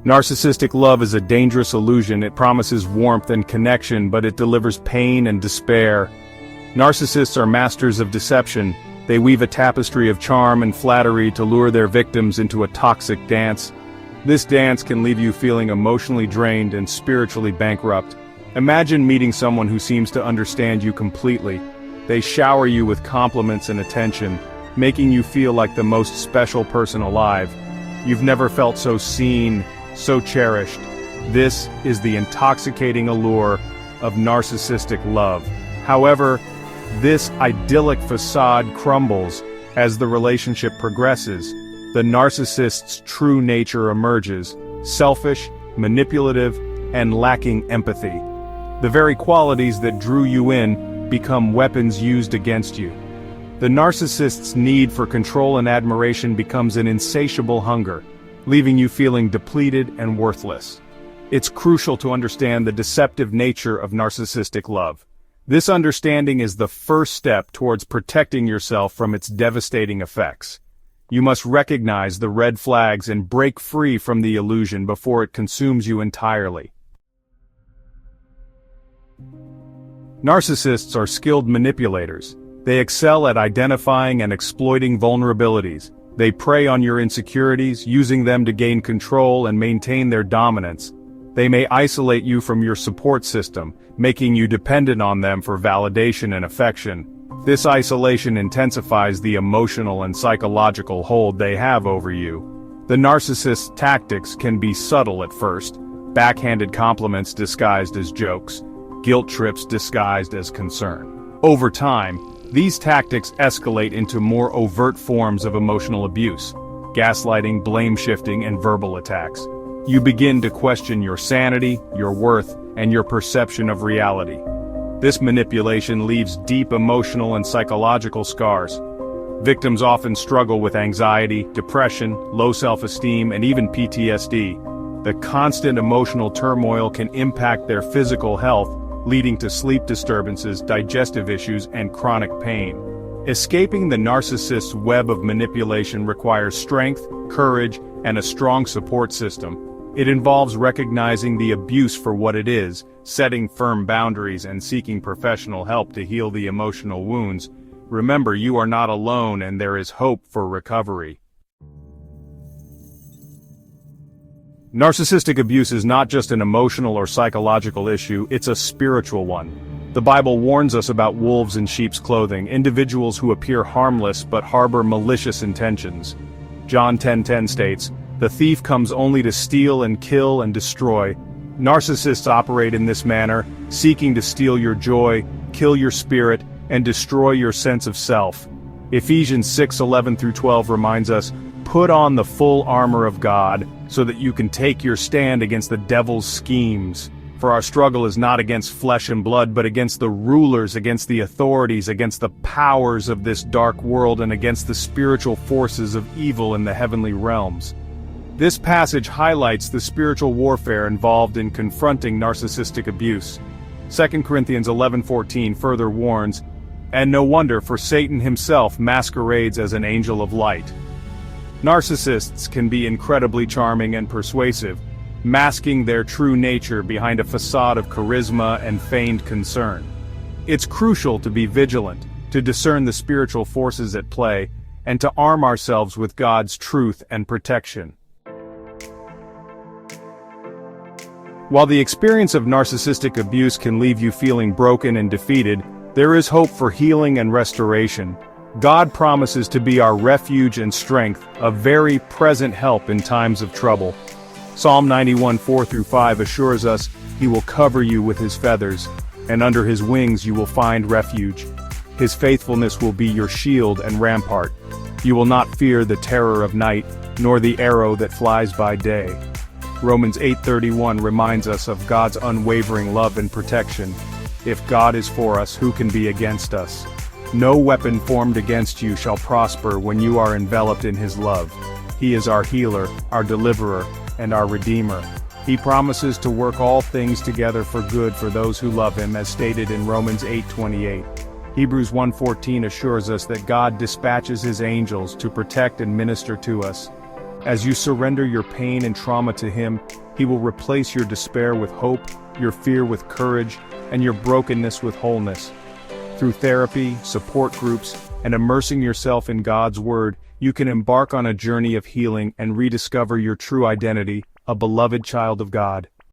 Narcissistic love is a dangerous illusion. It promises warmth and connection, but it delivers pain and despair. Narcissists are masters of deception. They weave a tapestry of charm and flattery to lure their victims into a toxic dance. This dance can leave you feeling emotionally drained and spiritually bankrupt. Imagine meeting someone who seems to understand you completely. They shower you with compliments and attention, making you feel like the most special person alive. You've never felt so seen, so cherished. This is the intoxicating allure of narcissistic love. However, this idyllic facade crumbles as the relationship progresses. The narcissist's true nature emerges: selfish, manipulative, and lacking empathy. The very qualities that drew you in become weapons used against you. The narcissist's need for control and admiration becomes an insatiable hunger, leaving you feeling depleted and worthless. It's crucial to understand the deceptive nature of narcissistic love. This understanding is the first step towards protecting yourself from its devastating effects. You must recognize the red flags and break free from the illusion before it consumes you entirely. Narcissists are skilled manipulators. They excel at identifying and exploiting vulnerabilities. They prey on your insecurities, using them to gain control and maintain their dominance. They may isolate you from your support system, making you dependent on them for validation and affection. This isolation intensifies the emotional and psychological hold they have over you. The narcissist's tactics can be subtle at first: backhanded compliments disguised as jokes, guilt trips disguised as concern. Over time, these tactics escalate into more overt forms of emotional abuse: gaslighting, blame-shifting, and verbal attacks. You begin to question your sanity, your worth, and your perception of reality. This manipulation leaves deep emotional and psychological scars. Victims often struggle with anxiety, depression, low self-esteem, and even PTSD. The constant emotional turmoil can impact their physical health, leading to sleep disturbances, digestive issues, and chronic pain. Escaping the narcissist's web of manipulation requires strength, courage, and a strong support system. It involves recognizing the abuse for what it is, setting firm boundaries, and seeking professional help to heal the emotional wounds. Remember, you are not alone, and there is hope for recovery. Narcissistic abuse is not just an emotional or psychological issue, it's a spiritual one. The Bible warns us about wolves in sheep's clothing, individuals who appear harmless but harbor malicious intentions. John 10:10 states, "The thief comes only to steal and kill and destroy." Narcissists operate in this manner, seeking to steal your joy, kill your spirit, and destroy your sense of self. Ephesians 6:11-12 reminds us, "Put on the full armor of God, so that you can take your stand against the devil's schemes. For our struggle is not against flesh and blood, but against the rulers, against the authorities, against the powers of this dark world, and against the spiritual forces of evil in the heavenly realms." This passage highlights the spiritual warfare involved in confronting narcissistic abuse. 2 Corinthians 11:14 further warns, "And no wonder, for Satan himself masquerades as an angel of light." Narcissists can be incredibly charming and persuasive, masking their true nature behind a facade of charisma and feigned concern. It's crucial to be vigilant, to discern the spiritual forces at play, and to arm ourselves with God's truth and protection. While the experience of narcissistic abuse can leave you feeling broken and defeated, there is hope for healing and restoration. God promises to be our refuge and strength, a very present help in times of trouble. Psalm 91:4-5 assures us, "He will cover you with his feathers, and under his wings you will find refuge. His faithfulness will be your shield and rampart. You will not fear the terror of night, nor the arrow that flies by day." Romans 8:31 reminds us of God's unwavering love and protection. If God is for us, who can be against us? No weapon formed against you shall prosper when you are enveloped in his love. He is our healer, our deliverer, and our redeemer. He promises to work all things together for good for those who love him, as stated in Romans 8:28. Hebrews 1:14 assures us that God dispatches his angels to protect and minister to us. As you surrender your pain and trauma to Him, He will replace your despair with hope, your fear with courage, and your brokenness with wholeness. Through therapy, support groups, and immersing yourself in God's Word, you can embark on a journey of healing and rediscover your true identity, a beloved child of God.